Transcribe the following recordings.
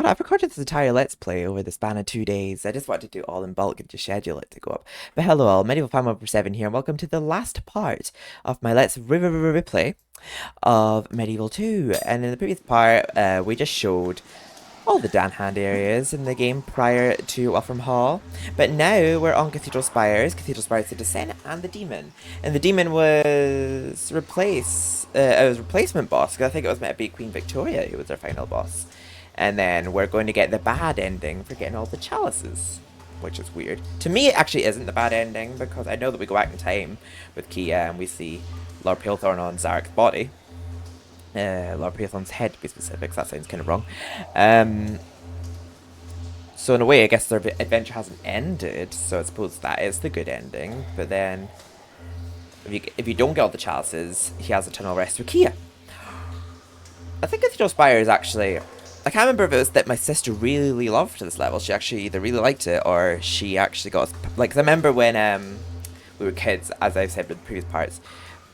God, I've recorded this entire Let's Play over the span of 2 days. I just wanted to do it all in bulk and just schedule it to go up. But hello all, MediEvil Fan 7 here, and welcome to the last part of my Let's Replay of MediEvil 2. And in the previous part, we just showed all the Dan-hand areas in the game prior to Welcome Hall. But now we're on Cathedral Spires, the Descent, and the Demon. And the Demon was it was replacement boss, because I think it was meant to be Queen Victoria who was our final boss. And then we're going to get the bad ending for getting all the chalices, which is weird. To me, it actually isn't the bad ending, because I know that we go back in time with Kia and we see Lord Palethorn on Zarek's body. Lord Palethorn's head, to be specific, so that sounds kind of wrong. So in a way, I guess their adventure hasn't ended, so I suppose that is the good ending. But then, if you don't get all the chalices, he has eternal rest with Kia. I think Cathedral Spires actually... I can't remember if it was that my sister really loved this level. She actually either really liked it or she actually got... Like, 'cause I remember when we were kids, as I've said in the previous parts,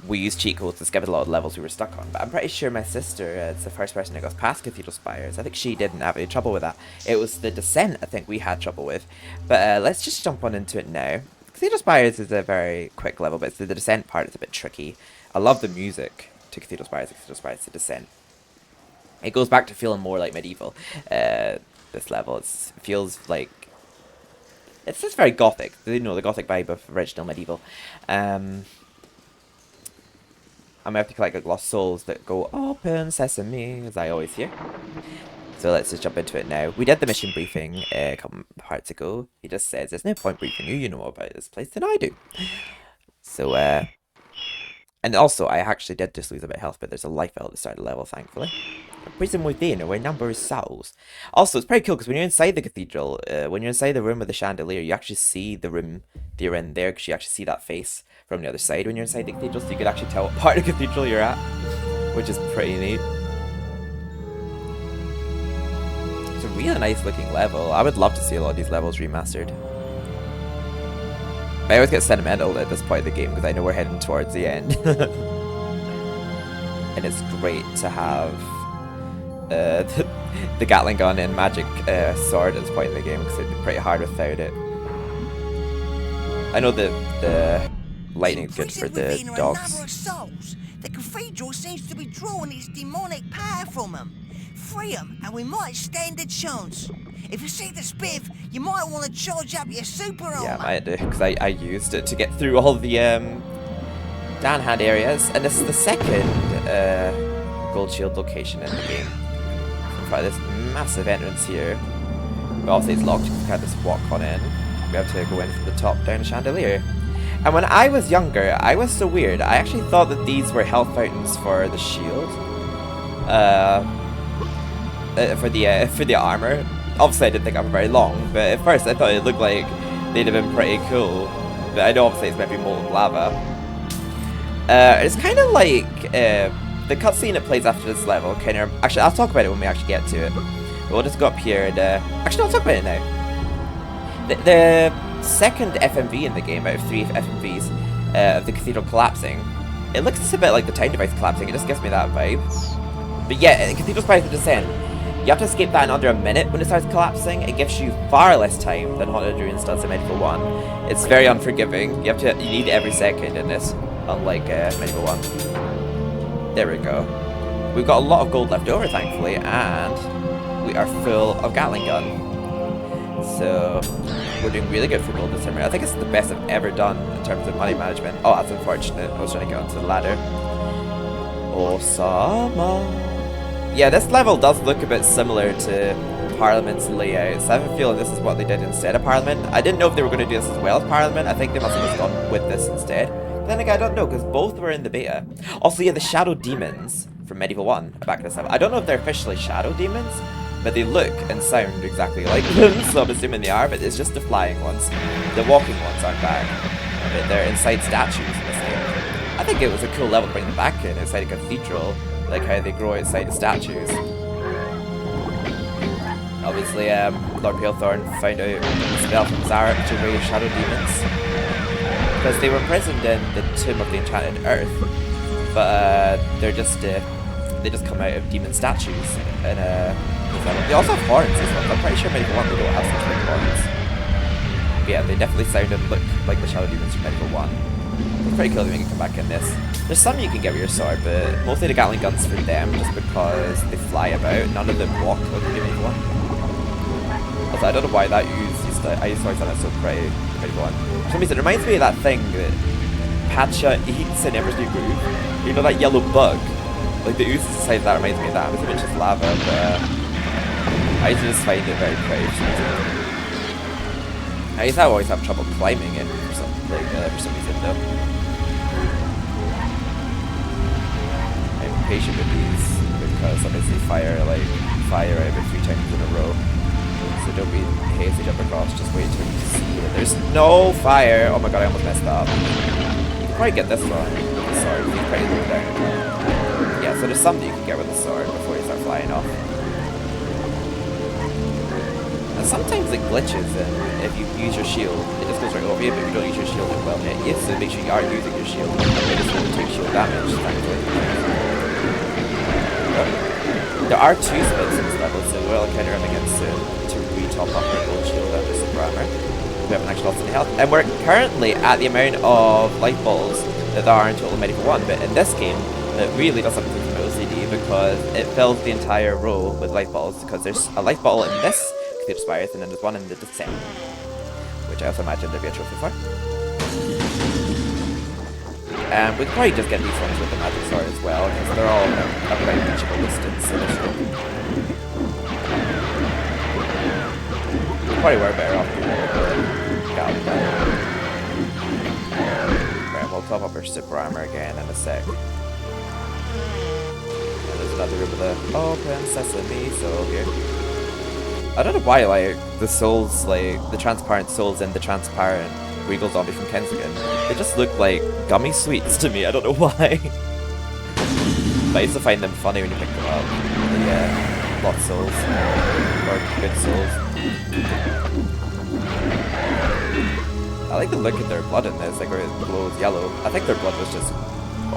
we used cheat codes to skip a lot of levels we were stuck on. But I'm pretty sure my sister is the first person that got past Cathedral Spires. I think she didn't have any trouble with that. It was the Descent I think we had trouble with. But let's just jump on into it now. Cathedral Spires is a very quick level, but the Descent part is a bit tricky. I love the music to Cathedral Spires the Descent. It goes back to feeling more like MediEvil, this level. It feels like... It's just very gothic, you know, the gothic vibe of original MediEvil. I'm gonna have to collect like lost souls that go open sesame, as I always hear. So let's just jump into it now. We did the mission briefing a couple parts ago. He just says, there's no point briefing you, you know more about this place than I do. So, and also, I actually did just lose a bit of health, but there's a life out at the start of the level, thankfully. A prison within, where number is souls. Also, it's pretty cool, because when you're inside the cathedral, when you're inside the room with the chandelier, you actually see the room that you're in there, because you actually see that face from the other side when you're inside the cathedral, so you can actually tell what part of the cathedral you're at, which is pretty neat. It's a really nice looking level. I would love to see a lot of these levels remastered. I always get sentimental at this point of the game because I know we're heading towards the end. And it's great to have the Gatling gun and magic sword at this point in the game because it'd be pretty hard without it. I know that the lightning's good for the dogs. The cathedral seems to be drawing its demonic power from them. Free them and we might stand a chance. If you see the spiff, you might want to charge up your super armor. Yeah, I might do, because I used it to get through all the Dan-hand areas, and this is the second gold shield location in the game. In front of this massive entrance here. Well, obviously it's locked, you can't just walk on in. We have to go in from the top down the chandelier. And when I was younger, I was so weird. I actually thought that these were health fountains for the shield. For the armor. Obviously I didn't think I was very long, but at first I thought it looked like they'd have been pretty cool. But I know obviously it's maybe molten lava. It's kind of like the cutscene that plays after this level. Kind of, actually, I'll talk about it when we actually get to it. But we'll just go up here and actually, I'll talk about it now. The second FMV in the game out of 3 FMVs of the cathedral collapsing, it looks a bit like the time device collapsing. It just gives me that vibe. But yeah, Cathedral Spires the Descent. You have to escape that in under a minute when it starts collapsing. It gives you far less time than Haunted Ruins does in MediEvil 1. It's very unforgiving. You need every second in this, unlike MediEvil 1. There we go. We've got a lot of gold left over, thankfully, and we are full of Gatling gun. So we're doing really good for gold this time. I think it's the best I've ever done in terms of money management. Oh, that's unfortunate. I was trying to get onto the ladder. Osama. Yeah, this level does look a bit similar to Parliament's layout, so I have a feeling this is what they did instead of Parliament. I didn't know if they were going to do this as well as Parliament. I think they must have just gone with this instead. But then again, I don't know, because both were in the beta. Also, yeah, the Shadow Demons from MediEvil 1 are back in this level. I don't know if they're officially Shadow Demons, but they look and sound exactly like them, so I'm assuming they are, but it's just the flying ones. The walking ones aren't back, but they're inside statues in this game. I think it was a cool level to bring them back in, inside a cathedral. Like how they grow outside the statues. Obviously, Lord Palethorn found out the spell from Zarek to raise shadow demons. Because they were imprisoned in the Tomb of the Enchanted Earth. But they just come out of demon statues in They also have horns as well. I'm pretty sure Medieval 1 they don't have such big horns. But yeah, they definitely sound and look like the Shadow Demons from Medieval 1. It's pretty cool that we can come back in this. There's some you can get with your sword, but mostly the Gatling guns for them, just because they fly about. None of them walk like the Medieval 1. Also, I don't know why that used to, I used to always find that so pretty, the Medieval 1. For some reason, it reminds me of that thing that Patcha eats in Emperor's New Groove. You know that yellow bug? Like the ooze inside that reminds me of that. I'm assuming it's just lava, but I used to just find it very pretty for some reason. I used to always have trouble climbing it for some reason though. I'm patient with these because obviously fire every 3 times in a row. So don't be hasty jump across, just wait till you see that there's no fire. Oh my god, I almost messed up. You can probably get this one with the sword, it's pretty low down. Yeah, so there's some that you can get with the sword before you start flying off. And sometimes it glitches, and if you use your shield, it just goes right over you, but if you don't use your shield, it will hit you, so make sure you are using your shield. It just won't take shield damage, thankfully. There are 2 spins in this level, so we're kind of running against to re-top up our gold shield and the super armor. We haven't actually lost any health, and we're currently at the amount of life balls that there are in total Medieval 1, but in this game, it really does something to my OCD because it fills the entire row with life balls, because there's a life ball in this Cathederal Spires, and then there's one in the Descent, which I also imagine there'd be a trophy for. And we'd probably just get these ones with the magic sword as well, because they're all a very reachable distance in this room. We probably were better off doing it with the Gatling gun. Right, we'll top up our super armor again in a sec. And there's another room with the open sesame soul here. I don't know why, like, the souls, like, the transparent souls and the transparent regal zombie from Kensigan, they just look like gummy sweets to me, I don't know why. But I used to find them funny when you pick them up. The lost souls, or good souls. I like the look of their blood in this, like where it glows yellow. I think their blood was just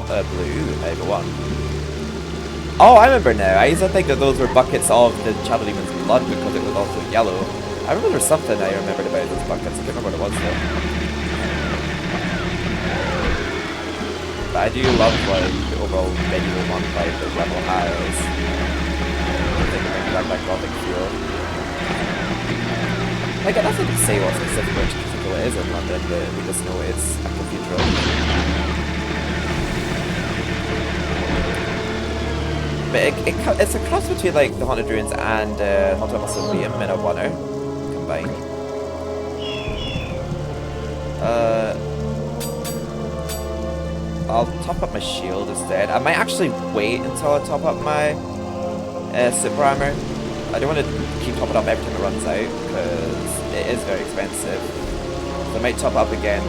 blue, maybe one. Oh, I remember now. I used to think that those were buckets of the Shadow Demon's blood because it was also yellow. I remember there was something I remembered about those buckets. I can't remember what it was though. But I do love like the overall Medieval 1 vibe that level has. I think it brings back that gothic feel. Like, I don't think to say what specific cathedral it is in London, but we just know it's a cathedral. But it's a cross between like the Haunted Ruins and Haunted Mausoleum in a one-er combined. I'll top up my shield instead. I might actually wait until I top up my super armor. I don't want to keep topping up every time it runs out because it is very expensive. So I might top up again.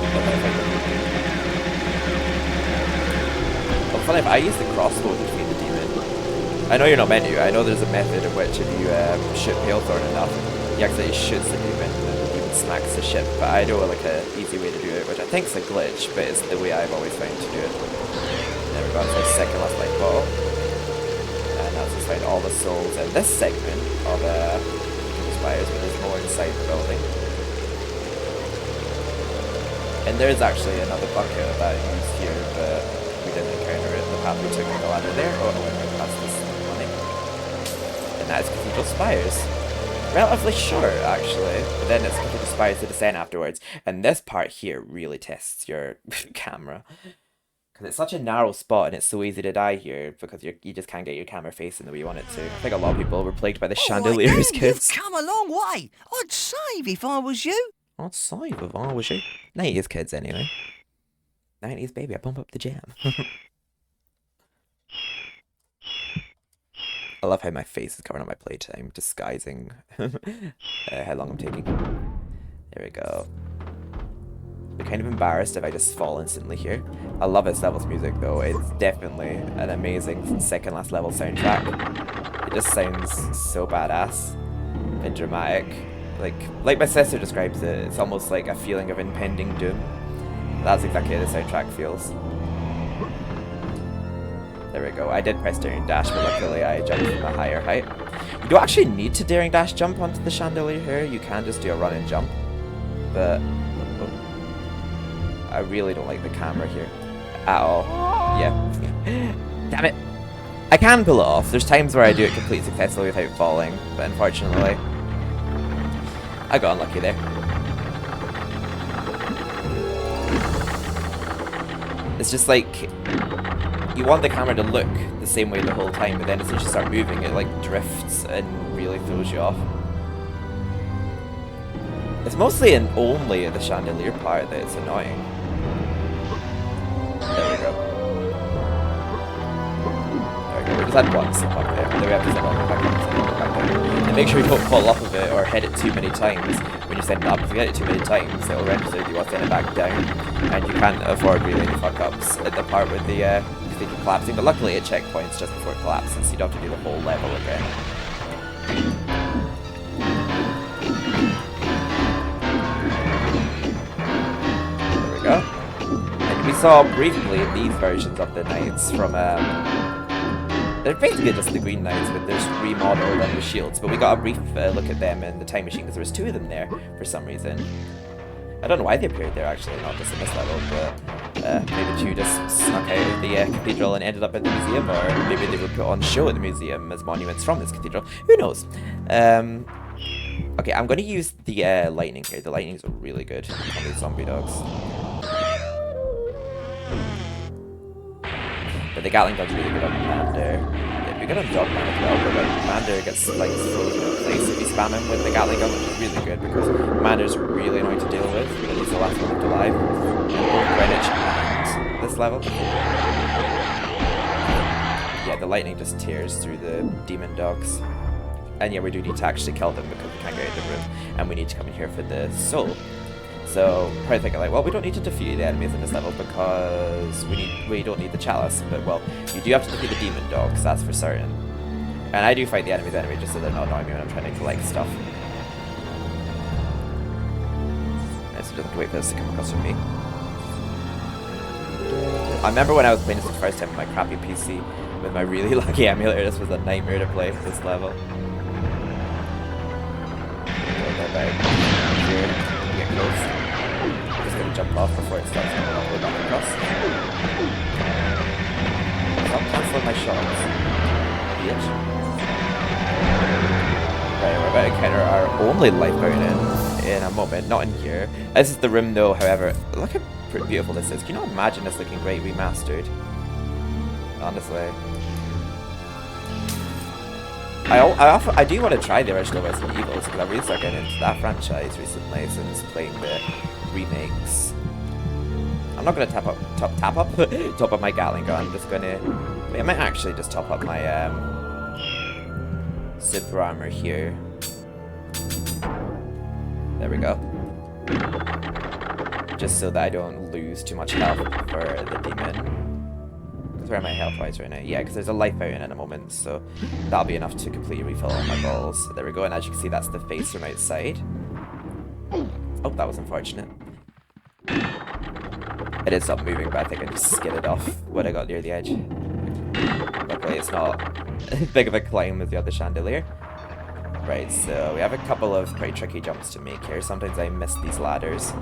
Well, funny if I use the crossbow to defeat the demon. I know you're not meant to. I know there's a method in which if you shoot Palethorn enough, he actually shoots the demon and even smacks the ship. But I know like an easy way to do it, which I think is a glitch, but it's the way I've always found to do it. There we go, it's our second last light ball. And that's just find all the souls in this segment of Spires, but there's more inside the building. And there is actually another bucket that I used here, but we didn't encounter it in the path we took on the ladder there. Oh no, wait, that's this money. And that is Cathedral Spires. Relatively short, actually, but then it's Cathedral Spires to descend afterwards. And this part here really tests your camera. Because it's such a narrow spot and it's so easy to die here because you just can't get your camera facing the way you want it to. I think a lot of people were plagued by the chandeliers, kids. You've come a long way. I'd save if I was you. I'd save if I was you. 90s kids, anyway. 90s baby, I pump up the jam. I love how my face is covering up my playtime, disguising how long I'm taking. There we go. I'm kind of embarrassed if I just fall instantly here. I love its levels music though. It's definitely an amazing second last level soundtrack. It just sounds so badass and dramatic. Like my sister describes it, it's almost like a feeling of impending doom. That's exactly how the soundtrack feels. There we go. I did press during dash, but luckily I jumped from a higher height. You don't actually need to daring dash jump onto the chandelier here. You can just do a run and jump. But I really don't like the camera here at all. Yeah. Damn it. I can pull it off. There's times where I do it completely successfully without falling, but unfortunately, I got unlucky there. It's just like, you want the camera to look the same way the whole time, but then as soon as you start moving, it like drifts and really throws you off. It's mostly and only the chandelier part that it's annoying. There we go. We just had one slip up there. Then we have to slip up back down. And make sure you don't fall off of it or hit it too many times when you send it up. If you get it too many times, it'll register that you want to send it back down. And you can't afford really any fuck-ups at the part with the cathedral collapsing. But luckily it checkpoints just before it collapses, so you don't have to do the whole level again. There we go. And we saw briefly these versions of the knights from they're basically just the green knights, but they're remodeled and with shields. But we got a brief look at them in the time machine because there was two of them there for some reason. I don't know why they appeared there actually, not just in this level, but maybe two just snuck out of the cathedral and ended up at the museum, or maybe they were put on show at the museum as monuments from this cathedral. Who knows? Okay, I'm going to use the lightning here. The lightning's really good on these zombie dogs. But the Gatling gun's really good on Commander. Yeah, we got on Dogman as well, but like Commander gets like frozen in place if you spam him with the Gatling gun, which is really good because Commander's really annoying to deal with, but he's the last one left alive. And both Greenwich and this level. Yeah, the lightning just tears through the demon dogs. And yeah, we do need to actually kill them because we can't get into the room, and we need to come in here for the soul. So, probably thinking like, well, we don't need to defeat the enemies in this level because we don't need the chalice, but well, you do have to defeat the demon dogs, that's for certain. And I do fight the enemies anyway, just so they're not annoying me when I'm trying to collect stuff. I just have to wait for this to come across from me. I remember when I was playing this for the first time on my crappy PC with my really lucky emulator, this was a nightmare to play this level. Get close. I'm just gonna jump off before it starts coming all the way back across. Stop cancelling my shots, bitch. Right, we're about to encounter our only life fountain in a moment, not in here. This is the room though, however. Look how pretty beautiful this is. Can you not imagine this looking great remastered? Honestly. I do want to try the original Resident Evils because I really started getting into that franchise recently since playing the remakes. I'm not going to top up my Gatling gun. I'm just going to... I might actually just top up my super armor here. There we go. Just so that I don't lose too much health for the demon. Where am I health-wise right now? Yeah, because there's a life fountain in a moment, so that'll be enough to completely refill all my balls. There we go, and as you can see, that's the face from outside. Oh, that was unfortunate. It did stop moving, but I think I just skidded off when I got near the edge. Luckily, it's not as big of a climb as the other chandelier. Right, so we have a couple of quite tricky jumps to make here. Sometimes I miss these ladders.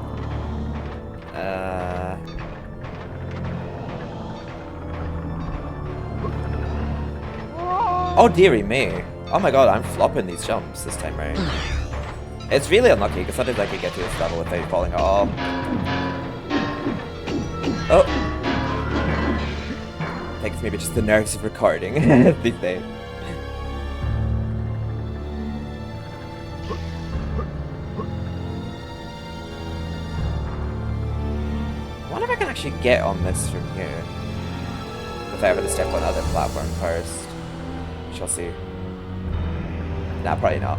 Oh dearie me. Oh my god, I'm flopping these jumps this time round. It's really unlucky because sometimes I could get to this level without falling at all. Oh. I think it's maybe just the nerves of recording these days. I wonder if I can actually get on this from here without having to step on another platform first. Shall see. Nah, probably not.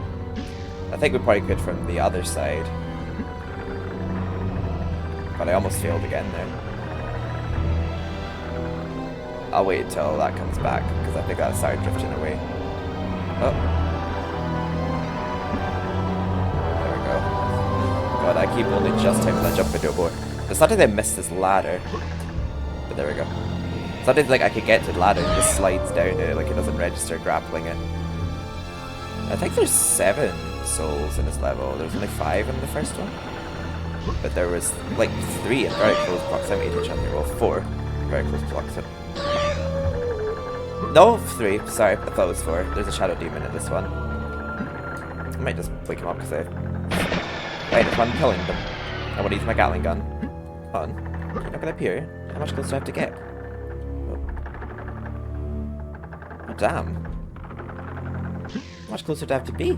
I think we probably could from the other side. But I almost failed again there. I'll wait until that comes back, because I think that started drifting away. Oh. There we go. God, I keep only just time that jump into a board. But sometimes I miss this ladder. But there we go. Sometimes like I could get to the ladder and it just slides down it, like it doesn't register grappling it. I think there's 7 souls in this level. There's only 5 in the first one. But there was like 3 in very close proximity to each other. Well, 4 very close proximity. No, 3. Sorry, I thought it was 4. There's a shadow demon in this one. I might just wake him up because I just want killing them. I want to use my Gatling gun. Hold on. You're not going to appear. How much closer do I have to get? Oh, damn. How much closer do I have to be?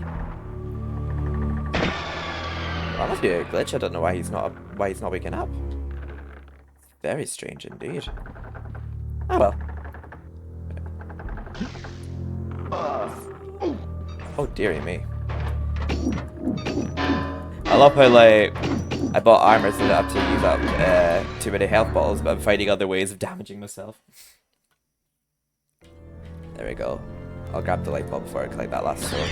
That must be a glitch. I don't know why he's not waking up. Very strange indeed. Oh well. Oh dearie me. I love how like I bought armor so that I have to use up too many health bottles, but I'm finding other ways of damaging myself. There we go. I'll grab the light bulb before I collect that last sword.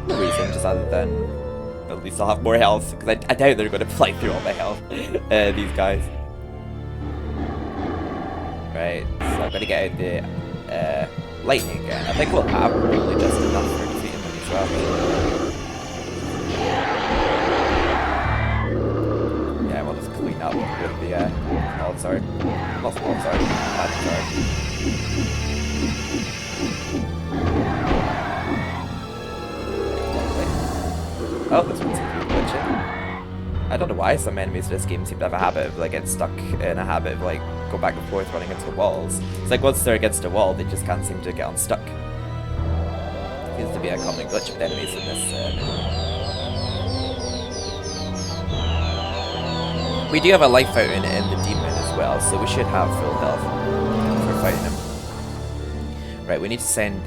No reason, just other than at least I'll have more health, because I doubt they're going to fly through all my health, these guys. Right, so I'm going to get out the lightning again. I think we'll have probably just enough for defeating them as well. Yeah, we'll just clean up with the small sword. Not small sword, magic sword. Oh, this one's glitching. I don't know why some enemies in this game seem to have a habit of like getting stuck in a habit of like go back and forth running into walls. It's like once they're against a wall, they just can't seem to get unstuck. Seems to be a common glitch with enemies in this. We do have a life fountain in the demon as well, so we should have full health for fighting him. Right, we need to send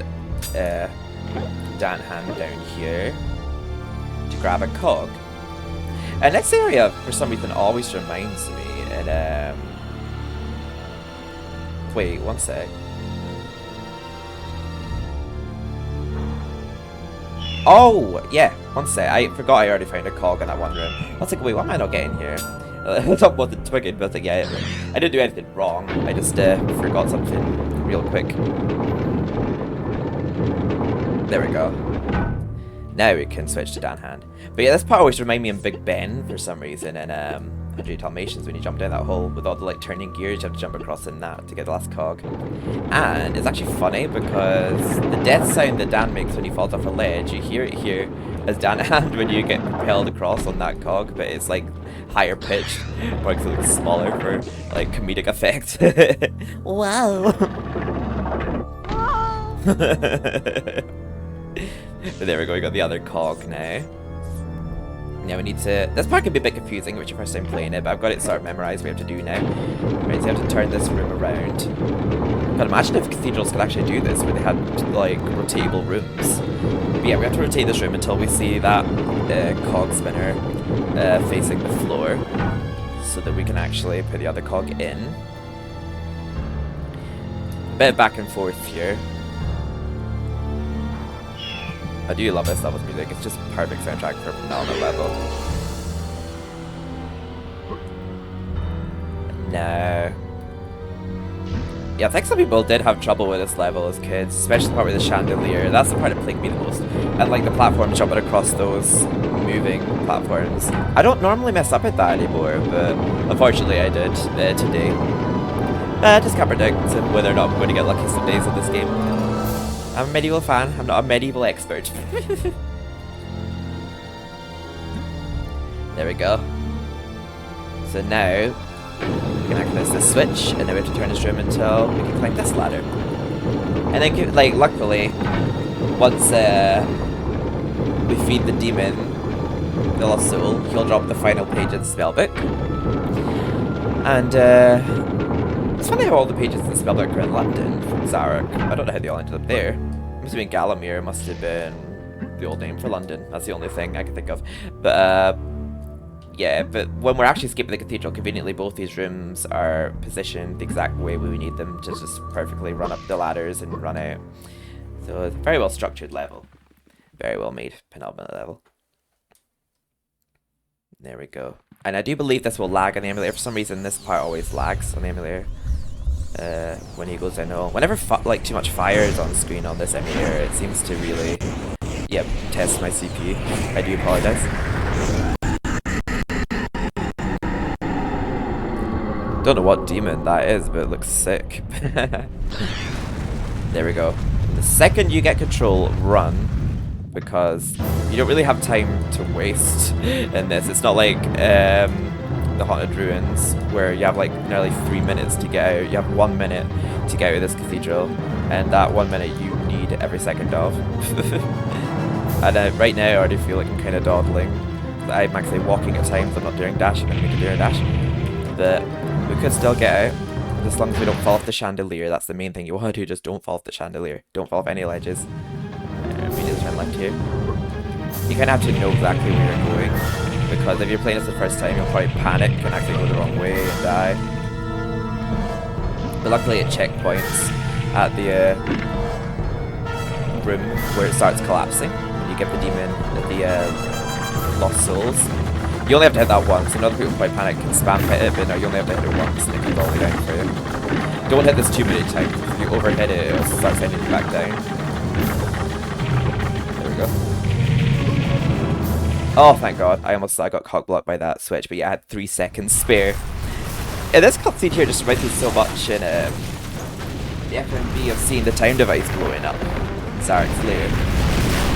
Dan Hand down here to grab a cog. And this area, for some reason, always reminds me, and wait, one sec. Oh, yeah, one sec. I forgot I already found a cog in that one room. I was like, wait, why am I not getting here? I thought wasn't twigging, but I was like, yeah, I didn't do anything wrong. I just forgot something real quick. There we go. Now we can switch to Dan Hand. But yeah, this part always reminds me of Big Ben for some reason, and 100 Dalmatians when you jump down that hole with all the like turning gears, you have to jump across in that to get the last cog. And it's actually funny because the death sound that Dan makes when he falls off a ledge, you hear it here as Dan Hand when you get propelled across on that cog, but it's like higher pitched, or it looks smaller for like comedic effect. Wow. But there we go, we got the other cog now. Now we need to... This part can be a bit confusing when it's your first time playing it, but I've got it sort of memorized what we have to do now. Right, so you have to turn this room around. But imagine if cathedrals could actually do this, where they had, like, rotatable rooms. But yeah, we have to rotate this room until we see that cog spinner facing the floor, so that we can actually put the other cog in. A bit of back and forth here. I do love this level's music, it's just perfect soundtrack for a penultimate level. No. Yeah, I think some people did have trouble with this level as kids, especially the part with the chandelier. That's the part that plagued me the most. And like the platforms jumping across those moving platforms. I don't normally mess up at that anymore, but unfortunately I did today. Just can't predict whether or not I'm going to get lucky some days in this game. I'm a medieval fan, I'm not a medieval expert. There we go. So now, we can access this switch, and then we have to turn this room until we can climb this ladder. And then, like, luckily, once we feed the demon the lost soul, he'll drop the final page of the spellbook. And, it's funny how all the pages in the spellbook are in London from Zarok. I don't know how they all ended up there. I'm assuming Galamir must have been the old name for London. That's the only thing I can think of. But, yeah, but when we're actually skipping the cathedral, conveniently both these rooms are positioned the exact way we need them to just perfectly run up the ladders and run out. So it's a very well structured level. Very well made penultimate level. There we go. And I do believe this will lag on the emulator. For some reason, this part always lags on the emulator. When he goes down the hole. Whenever like too much fire is on screen on this emulator, it seems to really... Yep, test my CPU. I do apologize. Don't know what demon that is, but it looks sick. There we go. The second you get control, run. Because you don't really have time to waste in this. It's not like the Haunted Ruins, where you have like nearly 3 minutes to get out. You have 1 minute to get out of this cathedral, and that 1 minute you need every second of. And right now I already feel like I'm kind of dawdling. I'm actually walking at times, I'm not doing dashing, I'm making doing a dash. But we could still get out, as long as we don't fall off the chandelier. That's the main thing you want to do, just don't fall off the chandelier. Don't fall off any ledges. Immediately turn left here. You kind of have to know exactly where you're going, because if you're playing this the first time, you'll probably panic and actually go the wrong way and die. But luckily it checkpoints at the room where it starts collapsing. You give the demon the lost souls. You only have to hit that once, and other people probably panic and spam hit it, but no, you only have to hit it once and it comes all the way down for you. Don't hit this too many times. If you overhit it, it'll start sending you back down. There we go. Oh, thank God. I got cock-blocked by that switch, but yeah, I had 3 seconds spare. Yeah, this cutscene here just reminds me so much in the FMV of seeing the time device blowing up. Zarek's lair.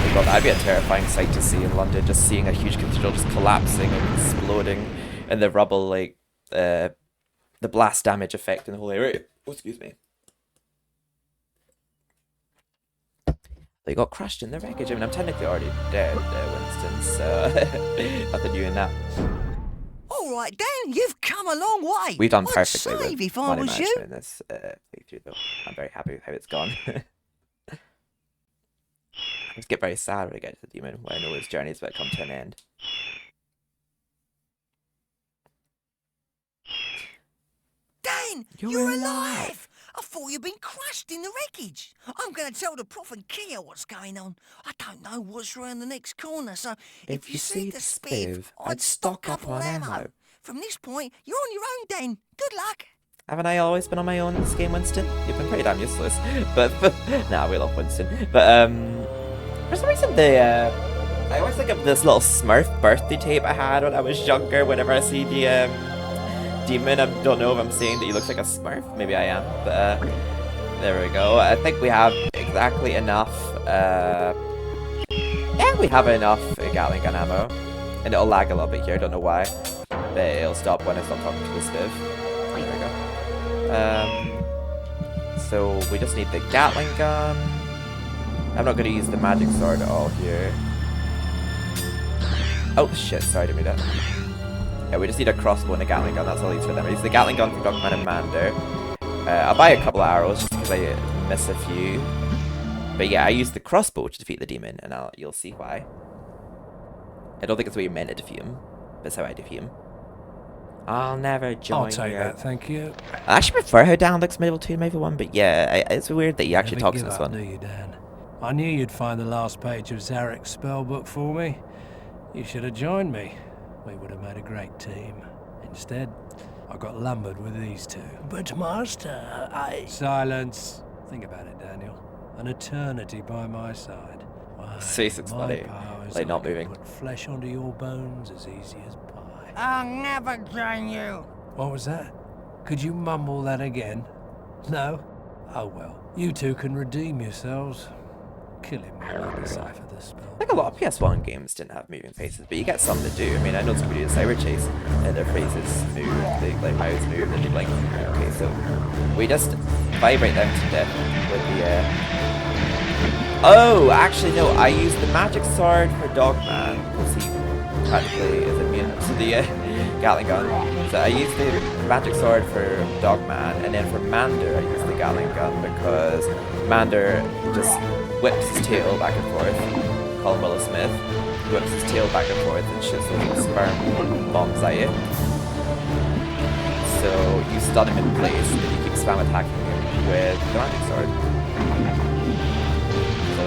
Oh God, that'd be a terrifying sight to see in London, just seeing a huge cathedral just collapsing and exploding, and the rubble, like, the blast damage effect in the whole area. Oh, excuse me. They got crushed in the wreckage. I mean, I'm technically already dead, Winston, so nothing new in that. All right, Dan, you've come a long way. We've done I'd perfectly save with if I money was you. management in this playthrough, though. I'm very happy with how it's gone. I just get very sad when I get to the demon, when I know his journey is about to come to an end. Dan, you're alive! I thought you'd been crushed in the wreckage. I'm going to tell the Prof and Kia what's going on. I don't know what's around the next corner, so if you see the spiv, I'd stock up on ammo. From this point, you're on your own, Dan. Good luck. Haven't I always been on my own in this game, Winston? You've been pretty damn useless. But nah, we love Winston. But for some reason I always think of this little Smurf birthday tape I had when I was younger. Whenever I see the demon, I don't know if I'm saying that he looks like a Smurf. Maybe I am. But there we go. I think we have exactly enough. Yeah, we have enough Gatling gun ammo, and it'll lag a little bit here. I don't know why. But it'll stop when I stop talking to the spiv. There we go. So we just need the Gatling gun. I'm not going to use the magic sword at all here. Oh shit, sorry, I didn't mean that. Yeah, we just need a crossbow and a Gatling gun, that's all I use for them. I use the Gatling gun for Dogman and Mander. I'll buy a couple of arrows just because I miss a few. But yeah, I use the crossbow to defeat the demon, and you'll see why. I don't think it's the way you're meant to defeat him, but it's how I defeat him. I'll never join. I'll take that, thank you. I actually prefer how Dan looks MediEvil 2 and MediEvil 1, but yeah, it's weird that he actually Never talks in give this up, one. do you, Dan? I knew you'd find the last page of Zarek's spellbook for me. You should have joined me. We would have made a great team. Instead, I got lumbered with these two. But Master, Silence. Think about it, Daniel. An eternity by my side. Why, Cease, it's funny. Like not moving. Put flesh onto your bones as easy as pie. I'll never join you. What was that? Could you mumble that again? No? Oh well. You two can redeem yourselves. Killing me will decipher the spell. I think a lot of PS1 games didn't have moving faces, but you get some that do. I mean, I know somebody in Cyber Chase, and their faces move, they like mouths move, and they blink. Okay, so we just vibrate them to death with the. Oh, actually no, I use the magic sword for Dogman because he practically is immune to the Gatling gun. So I use the magic sword for Dogman, and then for Mander I use the Gatling gun because Mander just whips his tail back and forth. Call him Willow Smith. He whips his tail back and forth and shoots little sperm bombs at you. So you stun him in place, and you keep spam attacking him with the magic sword. So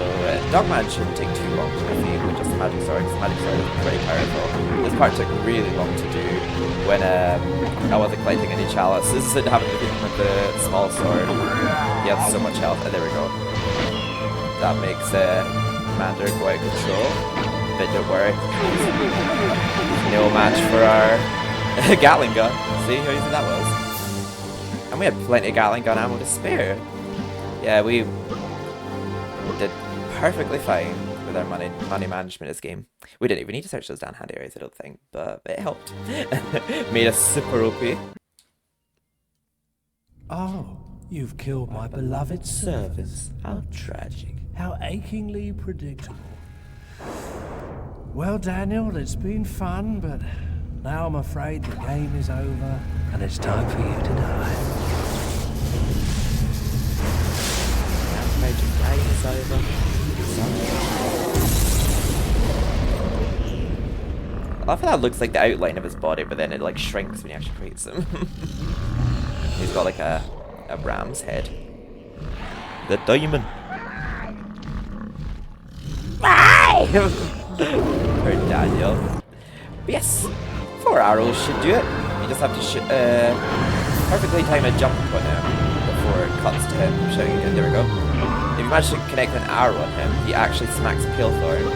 Dogman shouldn't take too long to defeat with just the magic sword, because the magic sword is pretty powerful. This part took really long to do when I wasn't collecting any chalices and having to defeat him with the small sword. He has so much health, and there we go. That makes commander go out of control. But don't worry, he's no match for our Gatling gun. See how easy that was? And we had plenty of Gatling gun ammo to spare. Yeah, we did perfectly fine with our money management in this game. We didn't even need to search those down hand areas, I don't think, but it helped. Made us super OP. Oh, you've killed my beloved servants. How tragic. How achingly predictable. Well, Daniel, it's been fun, but now I'm afraid the game is over, and it's time for you to die. The game is over. I love how that looks like the outline of his body, but then it like shrinks when he actually creates him. He's got like a ram's head. The diamond. Poor Daniel. But yes, 4 arrows should do it. You just have to perfectly time a jump on him before it cuts to him shouting again. There we go. If you manage to connect an arrow on him, he actually smacks Palethorn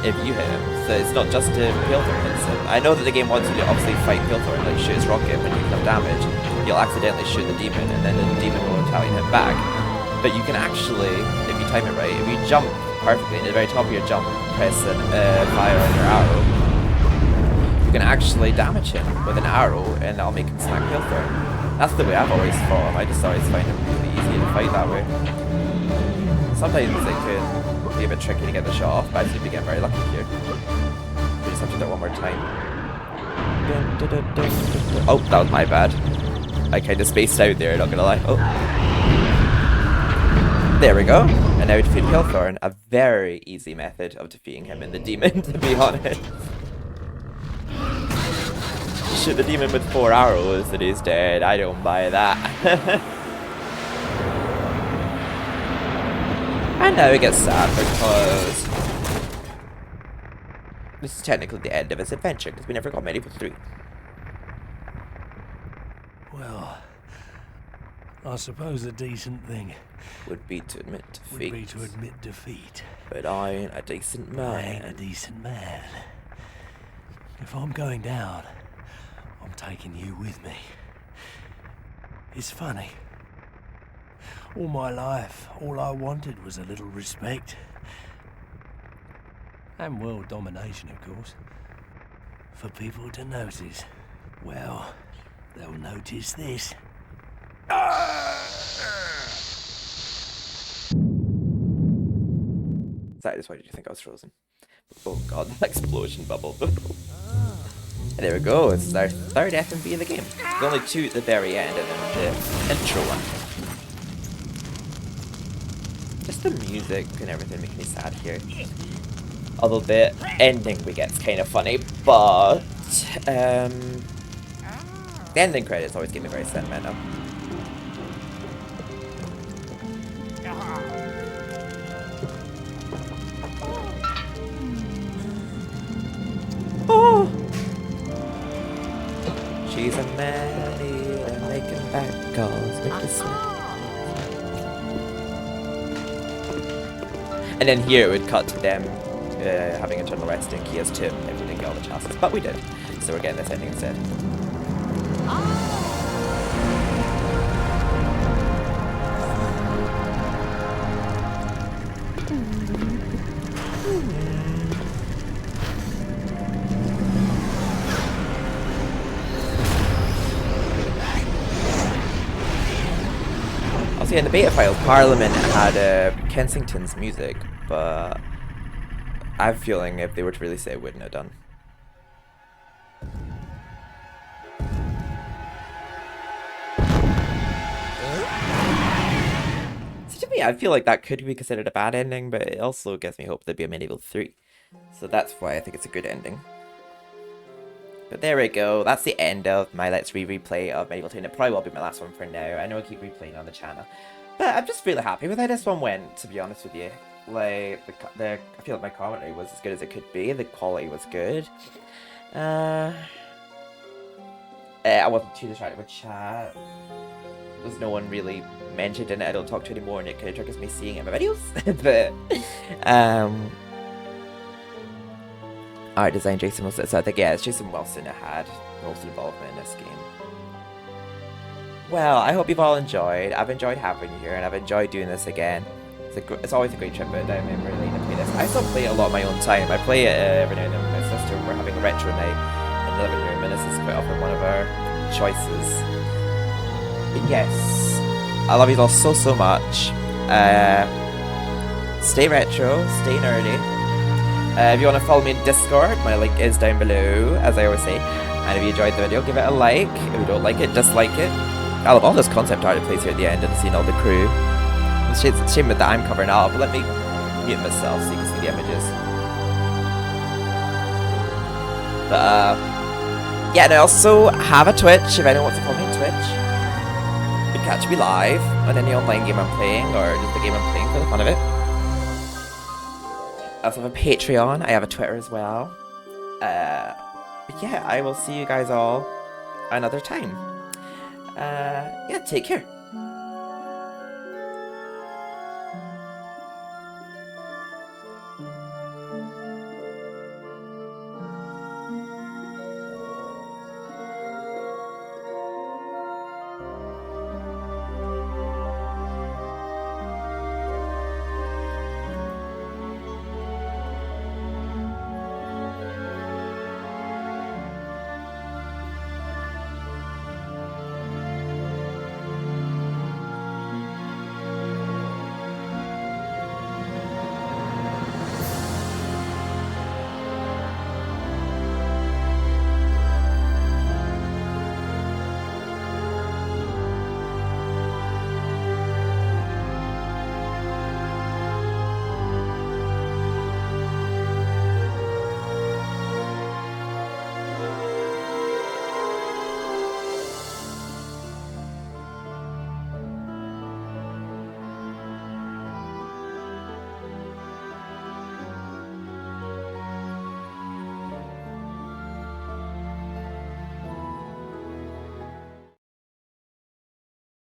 if you hit him. So it's not just if Palethorn hits him. I know that the game wants you to obviously fight Palethorn, like shoot his rocket when you enough damage. You'll accidentally shoot the demon, and then the demon will retaliate him back. But you can actually, if you time it right, if you jump perfectly at the very top of your jump, press fire on your arrow, you can actually damage him with an arrow, and that'll make him smack Palethorn. That's the way I've always fought him. I just always find it really easy to fight that way. Sometimes it can be a bit tricky to get the shot off, but I seem to get very lucky here. We just have to do it one more time. Oh, that was my bad. I kind of spaced out there, not gonna lie. Oh. There we go. And now we defeat Palethorn. A very easy method of defeating him and the demon, to be honest. Shoot the demon with 4 arrows and he's dead. I don't buy that. And now it gets sad because this is technically the end of his adventure because we never got MediEvil 3. Well, I suppose a decent thing Would be to admit defeat. But I ain't a decent man. I ain't a decent man. If I'm going down, I'm taking you with me. It's funny. All my life, all I wanted was a little respect. And world domination, of course. For people to notice. Well, they'll notice this. Sorry, that's why did you think I was frozen? Oh god, that explosion bubble. And there we go, this is our 3rd FMV of the game. There's only 2 at the very end and then the intro one. Just the music and everything makes me sad here. Although the ending we get is kind of funny, but the ending credits always get me very sentimental. Oh, she's a man making back calls with the smith. And then here it would cut to them having eternal rest in Kia's tomb if we didn't get all the chassis. But we did. So we're getting this ending instead. Also, in the beta file, Parliament had Kensington's music, but I have a feeling if they were to release it, it wouldn't have done. So to me, I feel like that could be considered a bad ending, but it also gives me hope there'd be a MediEvil 3. So that's why I think it's a good ending. But there we go, that's the end of my Let's Replay of MediEvil 2, and it probably will be my last one for now. I know I keep replaying on the channel, but I'm just really happy with how this one went, to be honest with you. Like, I feel like my commentary was as good as it could be, the quality was good. I wasn't too distracted with chat. There's no one really mentioned in it I don't talk to anymore, and it kind of triggers me seeing it in my videos. But art design, Jason Wilson. So I think, yeah, it's Jason Wilson that had most involvement in this game. Well, I hope you've all enjoyed. I've enjoyed having you here, and I've enjoyed doing this again. It's always a great trip out down memory lane to play this. I still play it a lot of my own time. I play it every now and then with my sister. We're having a retro night in the living room, and this is quite often one of our choices. But yes, I love you all so much. Stay retro, stay nerdy. If you want to follow me in Discord, my link is down below, as I always say. And if you enjoyed the video, give it a like. If you don't like it, dislike it. I love all this concept art that plays here at the end and seeing all the crew. It's a shame that I'm covering up, but let me mute myself so you can see the images. But yeah, and I also have a Twitch if anyone wants to follow me on Twitch. You can catch me live on any online game I'm playing, or just the game I'm playing for the fun of it. I also have a Patreon. I have a Twitter as well. But yeah, I will see you guys all another time. Yeah, take care.